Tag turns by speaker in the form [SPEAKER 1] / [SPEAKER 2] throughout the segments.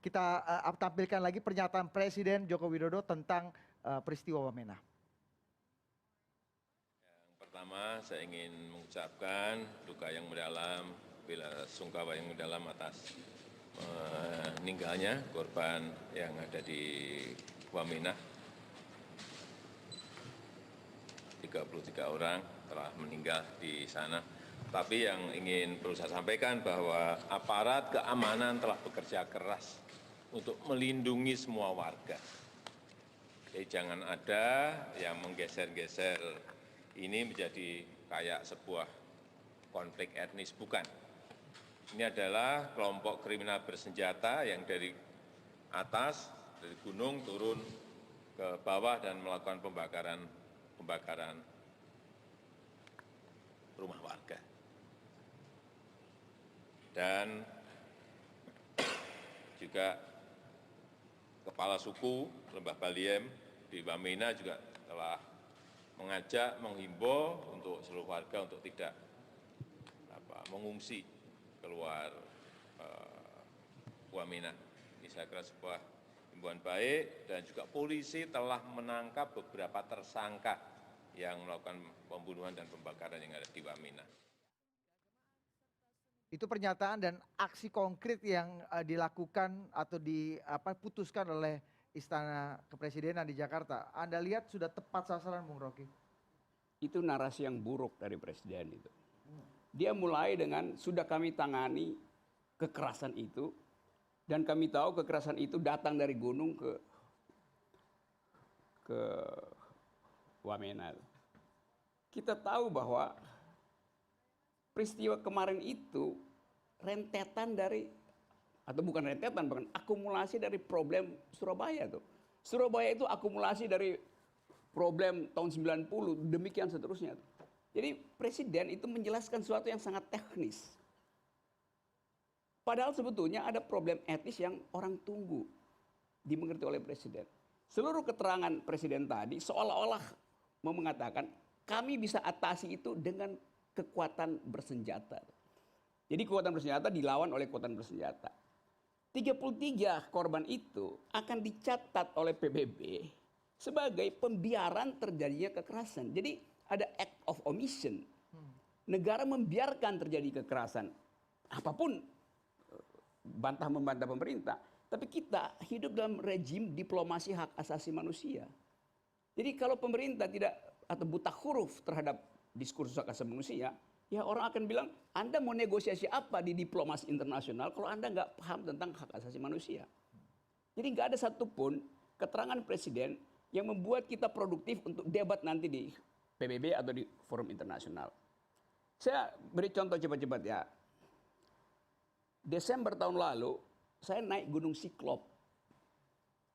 [SPEAKER 1] Kita tampilkan lagi pernyataan Presiden Joko Widodo tentang peristiwa Wamena.
[SPEAKER 2] Yang pertama saya ingin mengucapkan duka yang mendalam, bela sungkawa yang mendalam atas meninggalnya korban yang ada di Wamena. 33 orang telah meninggal di sana. Tapi yang ingin perlu saya sampaikan bahwa aparat keamanan telah bekerja keras untuk melindungi semua warga. Jadi jangan ada yang menggeser-geser ini menjadi kayak sebuah konflik etnis, bukan. Ini adalah kelompok kriminal bersenjata yang dari atas, dari gunung turun ke bawah dan melakukan pembakaran rumah warga. Dan juga Kepala Suku Lembah Baliem di Wamena juga telah mengajak, menghimbau untuk seluruh warga untuk tidak mengungsi keluar Wamena. Ini saya kira sebuah himbauan baik, dan juga polisi telah menangkap beberapa tersangka yang melakukan pembunuhan dan pembakaran yang ada di Wamena.
[SPEAKER 1] Itu pernyataan dan aksi konkret yang dilakukan atau diputuskan oleh Istana Kepresidenan di Jakarta. Anda lihat sudah tepat sasaran, Bung Rocky?
[SPEAKER 3] Itu narasi yang buruk dari Presiden itu. Dia mulai dengan sudah kami tangani kekerasan itu, dan kami tahu kekerasan itu datang dari gunung ke Wamena. Kita tahu bahwa peristiwa kemarin itu rentetan dari, atau bukan rentetan, bahkan akumulasi dari problem Surabaya tuh. Surabaya itu akumulasi dari problem tahun 90, demikian seterusnya. Jadi Presiden itu menjelaskan sesuatu yang sangat teknis. Padahal sebetulnya ada problem etis yang orang tunggu dimengerti oleh Presiden. Seluruh keterangan Presiden tadi seolah-olah mau mengatakan kami bisa atasi itu dengan kekuatan bersenjata. Jadi kekuatan bersenjata dilawan oleh kekuatan bersenjata. 33 korban itu akan dicatat oleh PBB sebagai pembiaran terjadinya kekerasan. Jadi ada act of omission. Negara membiarkan terjadi kekerasan. Apapun bantah-membantah pemerintah. Tapi kita hidup dalam rejim diplomasi hak asasi manusia. Jadi kalau pemerintah tidak atau buta huruf terhadap diskursus hak asasi manusia, ya orang akan bilang, Anda mau negosiasi apa di diplomasi internasional kalau Anda nggak paham tentang hak asasi manusia. Jadi nggak ada satupun keterangan Presiden yang membuat kita produktif untuk debat nanti di PBB atau di forum internasional. Saya beri contoh cepat-cepat ya. Desember tahun lalu, saya naik Gunung Siklop.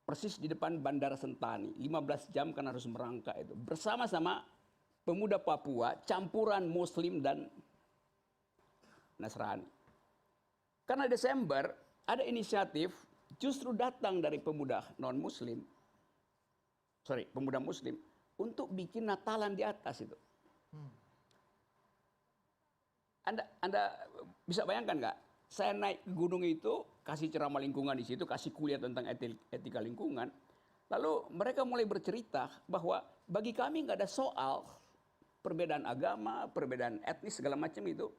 [SPEAKER 3] Persis di depan Bandara Sentani. 15 jam kan harus merangkak itu. Bersama-sama pemuda Papua, campuran Muslim dan Nasrani. Karena Desember ada inisiatif justru datang dari pemuda non-Muslim. Pemuda Muslim. Untuk bikin Natalan di atas itu. Anda bisa bayangkan nggak? Saya naik ke gunung itu, kasih ceramah lingkungan di situ, kasih kuliah tentang etika lingkungan. Lalu mereka mulai bercerita bahwa bagi kami nggak ada soal perbedaan agama, perbedaan etnis, segala macam itu.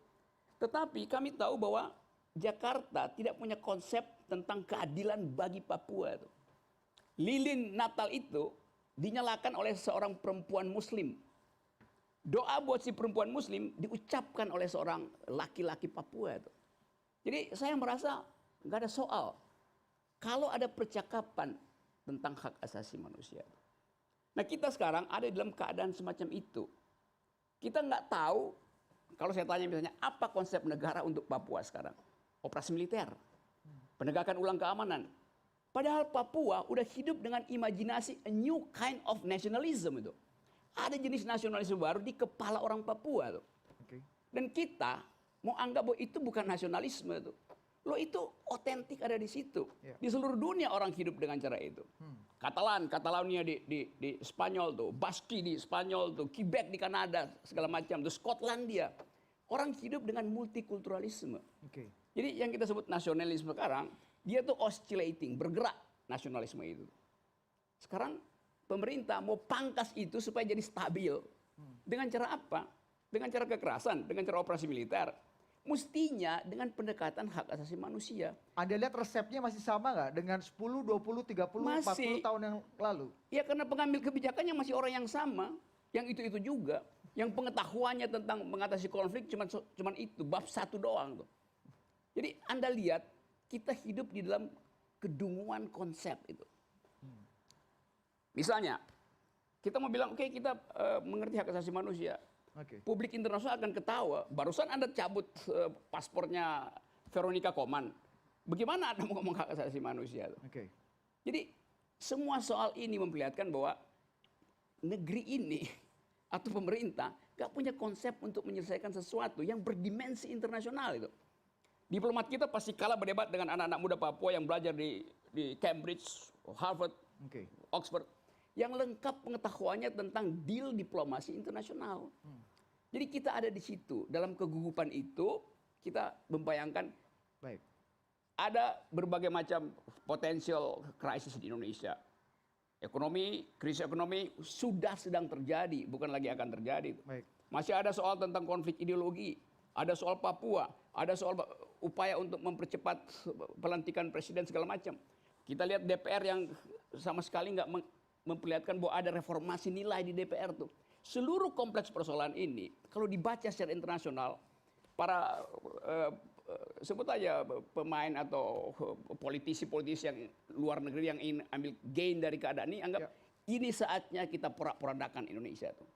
[SPEAKER 3] Tetapi kami tahu bahwa Jakarta tidak punya konsep tentang keadilan bagi Papua. Lilin Natal itu dinyalakan oleh seorang perempuan Muslim. Doa buat si perempuan Muslim diucapkan oleh seorang laki-laki Papua. Jadi saya merasa nggak ada soal. Kalau ada percakapan tentang hak asasi manusia. Nah kita sekarang ada dalam keadaan semacam itu. Kita nggak tahu, kalau saya tanya misalnya, apa konsep negara untuk Papua sekarang? Operasi militer, penegakan ulang keamanan. Padahal Papua udah hidup dengan imajinasi a new kind of nationalism itu. Ada jenis nasionalisme baru di kepala orang Papua tuh. Dan kita mau anggap bahwa itu bukan nasionalisme tuh. Loh itu otentik ada di situ. Di seluruh dunia orang hidup dengan cara itu. Catalonia di Spanyol tuh, Baski di Spanyol tuh, Quebec di Kanada, segala macam tuh, Skotlandia. Orang hidup dengan multikulturalisme. Jadi yang kita sebut nasionalisme sekarang Dia tuh oscillating, bergerak nasionalisme itu. Sekarang pemerintah mau pangkas itu supaya jadi stabil. Dengan cara apa? Dengan cara kekerasan, dengan cara operasi militer. Mestinya dengan pendekatan hak asasi manusia.
[SPEAKER 1] Anda lihat resepnya masih sama nggak dengan 10, 20, 30, 40 tahun yang lalu?
[SPEAKER 3] Ya karena pengambil kebijakannya masih orang yang sama, yang itu juga, yang pengetahuannya tentang mengatasi konflik cuman itu, bab 1 doang tuh. Jadi Anda lihat kita hidup di dalam kedunguan konsep itu. Misalnya, kita mau bilang, oke, kita mengerti hak asasi manusia. Publik internasional akan ketawa. Barusan Anda cabut paspornya Veronica Koman. Bagaimana Anda mau ngomong hak asasi manusia? Jadi semua soal ini memperlihatkan bahwa negeri ini atau pemerintah gak punya konsep untuk menyelesaikan sesuatu yang berdimensi internasional itu. Diplomat kita pasti kalah berdebat dengan anak-anak muda Papua yang belajar di Cambridge, Harvard, Oxford, yang lengkap pengetahuannya tentang deal diplomasi internasional. Jadi kita ada di situ, dalam kegugupan itu kita membayangkan ada berbagai macam potensial krisis di Indonesia. Krisis ekonomi sudah sedang terjadi, bukan lagi akan terjadi. Masih ada soal tentang konflik ideologi, ada soal Papua, ada soal upaya untuk mempercepat pelantikan presiden segala macam. Kita lihat DPR yang sama sekali nggak memperlihatkan bahwa ada reformasi nilai di DPR tuh. Seluruh kompleks persoalan ini, kalau dibaca secara internasional, para sebut aja pemain atau politisi-politisi yang luar negeri yang ingin ambil gain dari keadaan ini, anggap ini saatnya kita porak-porandakan Indonesia tuh.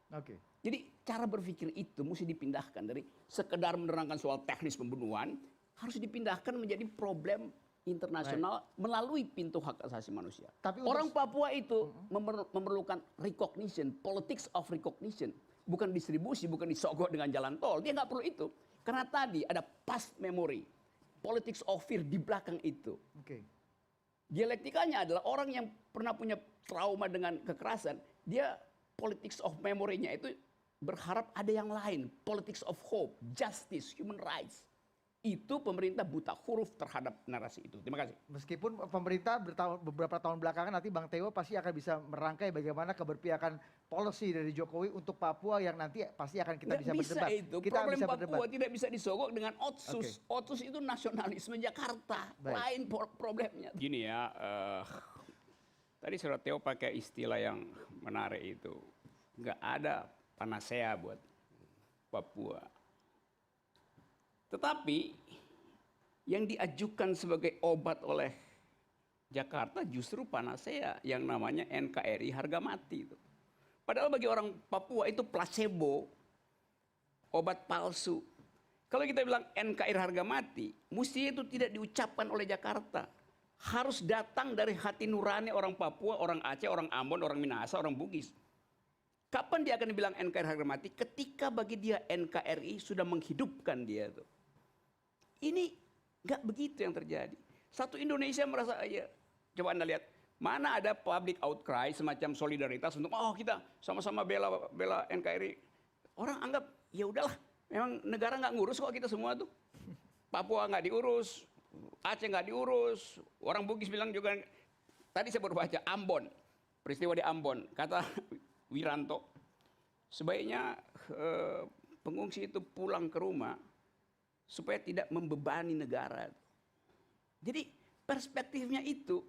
[SPEAKER 3] Jadi cara berpikir itu mesti dipindahkan dari sekedar menerangkan soal teknis pembunuhan, harus dipindahkan menjadi problem internasional melalui pintu hak asasi manusia. Tapi orang Papua itu memerlukan recognition, politics of recognition, bukan distribusi, bukan disogok dengan jalan tol. Dia nggak perlu itu, karena tadi ada past memory, politics of fear di belakang itu. Dialektikanya adalah orang yang pernah punya trauma dengan kekerasan, dia politics of memory-nya itu berharap ada yang lain, politics of hope, justice, human rights. Itu pemerintah buta huruf terhadap narasi itu. Terima kasih.
[SPEAKER 1] Meskipun pemerintah beberapa tahun belakangan nanti Bang Teo pasti akan bisa merangkai bagaimana keberpihakan policy dari Jokowi untuk Papua yang nanti pasti akan kita bisa berdebat.
[SPEAKER 3] Itu. Problem Papua tidak bisa disogok dengan Otsus. Otsus itu nasionalisme Jakarta. Lain problemnya. Gini ya, tadi Saudara Teo pakai istilah yang menarik itu. Nggak ada panacea buat Papua. Tetapi yang diajukan sebagai obat oleh Jakarta justru panacea yang namanya NKRI harga mati itu. Padahal bagi orang Papua itu placebo, obat palsu. Kalau kita bilang NKRI harga mati, mesti itu tidak diucapkan oleh Jakarta. Harus datang dari hati nurani orang Papua, orang Aceh, orang Ambon, orang Minahasa, orang Bugis. Kapan dia akan bilang NKRI harga mati? Ketika bagi dia NKRI sudah menghidupkan dia tuh. Ini nggak begitu yang terjadi. Satu Indonesia merasa, ya, coba Anda lihat, mana ada public outcry semacam solidaritas untuk, oh kita sama-sama bela NKRI. Orang anggap, ya udahlah, memang negara nggak ngurus kok kita semua tuh. Papua nggak diurus, Aceh nggak diurus, orang Bugis bilang juga, tadi saya baru baca Ambon, peristiwa di Ambon, kata Wiranto, sebaiknya pengungsi itu pulang ke rumah, supaya tidak membebani negara. Jadi perspektifnya itu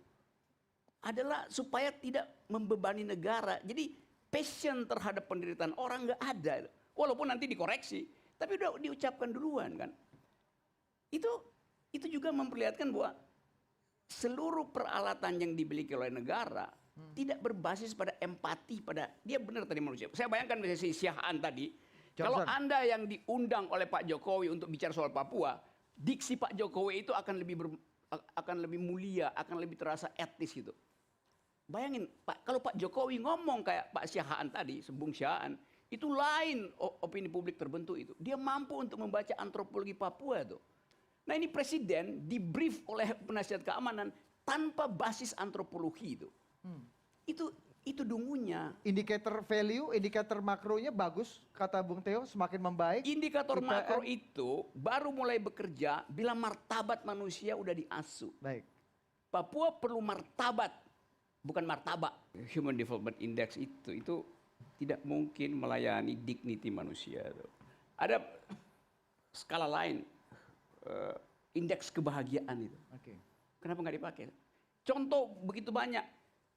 [SPEAKER 3] adalah supaya tidak membebani negara. Jadi passion terhadap penderitaan orang nggak ada. Walaupun nanti dikoreksi, tapi udah diucapkan duluan kan. Itu juga memperlihatkan bahwa seluruh peralatan yang dimiliki oleh negara tidak berbasis pada empati pada dia benar tadi manusia. Saya bayangkan misalnya si Siahaan tadi. Kalau Anda yang diundang oleh Pak Jokowi untuk bicara soal Papua, diksi Pak Jokowi itu akan lebih mulia, akan lebih terasa etis gitu. Bayangin, Pak, kalau Pak Jokowi ngomong kayak Pak Siahaan tadi, Sembung Siahaan, itu lain opini publik terbentuk itu. Dia mampu untuk membaca antropologi Papua tuh. Nah ini presiden di-brief oleh penasihat keamanan tanpa basis antropologi itu. Itu dungunya.
[SPEAKER 1] Indikator value, indikator makronya bagus, kata Bung Teo, semakin membaik.
[SPEAKER 3] Indikator makro itu baru mulai bekerja bila martabat manusia udah diasuh. Papua perlu martabat, bukan martabak. Human Development Index itu tidak mungkin melayani dignity manusia. Ada skala lain, indeks kebahagiaan itu.
[SPEAKER 1] Oke.
[SPEAKER 3] Kenapa nggak dipakai? Contoh begitu banyak.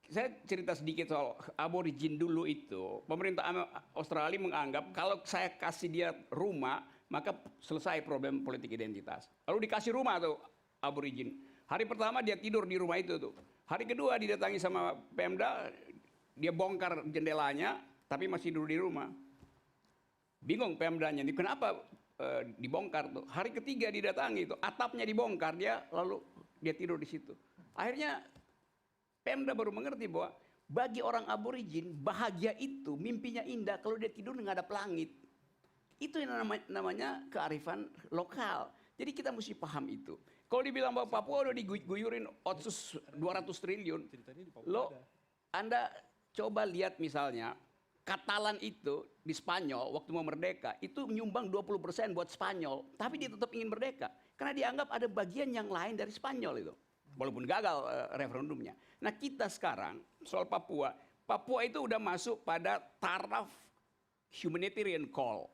[SPEAKER 3] Saya cerita sedikit soal aborigin dulu itu. Pemerintah Australia menganggap kalau saya kasih dia rumah, maka selesai problem politik identitas. Lalu dikasih rumah tuh aborigin. Hari pertama dia tidur di rumah itu tuh. Hari kedua didatangi sama Pemda, dia bongkar jendelanya, tapi masih tidur di rumah. Bingung Pemdanya, kenapa dibongkar tuh? Hari ketiga didatangi tuh, atapnya dibongkar, lalu dia tidur di situ. Akhirnya Pemda baru mengerti bahwa bagi orang aborigin bahagia itu mimpinya indah kalau dia tidur menghadap langit. Itu yang namanya kearifan lokal. Jadi kita mesti paham itu. Kalau dibilang bahwa Papua udah diguyurin otsus 200 triliun, Anda coba lihat misalnya Katalan itu di Spanyol waktu mau merdeka itu menyumbang 20% buat Spanyol, tapi dia tetap ingin merdeka karena dianggap ada bagian yang lain dari Spanyol itu. Walaupun gagal referendumnya. Nah kita sekarang soal Papua, Papua itu udah masuk pada taraf humanitarian call.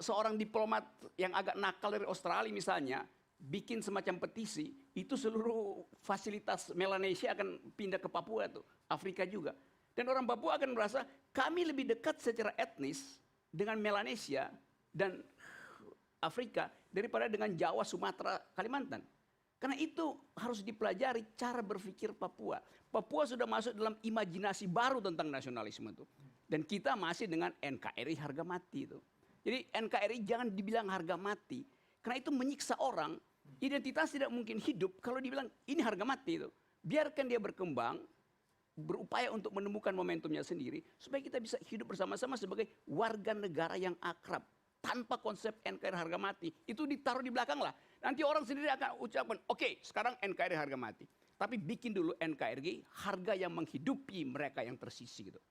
[SPEAKER 3] Seorang diplomat yang agak nakal dari Australia misalnya, bikin semacam petisi, itu seluruh fasilitas Melanesia akan pindah ke Papua tuh, Afrika juga. Dan orang Papua akan merasa kami lebih dekat secara etnis dengan Melanesia dan Afrika daripada dengan Jawa, Sumatera, Kalimantan. Karena itu harus dipelajari cara berpikir Papua. Papua sudah masuk dalam imajinasi baru tentang nasionalisme itu. Dan kita masih dengan NKRI harga mati itu. Jadi NKRI jangan dibilang harga mati. Karena itu menyiksa orang. Identitas tidak mungkin hidup kalau dibilang ini harga mati itu. Biarkan dia berkembang, berupaya untuk menemukan momentumnya sendiri. Supaya kita bisa hidup bersama-sama sebagai warga negara yang akrab. Tanpa konsep NKRI harga mati. Itu ditaruh di belakang lah. Nanti orang sendiri akan ucapkan, oke, sekarang NKRI harga mati. Tapi bikin dulu NKRI harga yang menghidupi mereka yang tersisih gitu.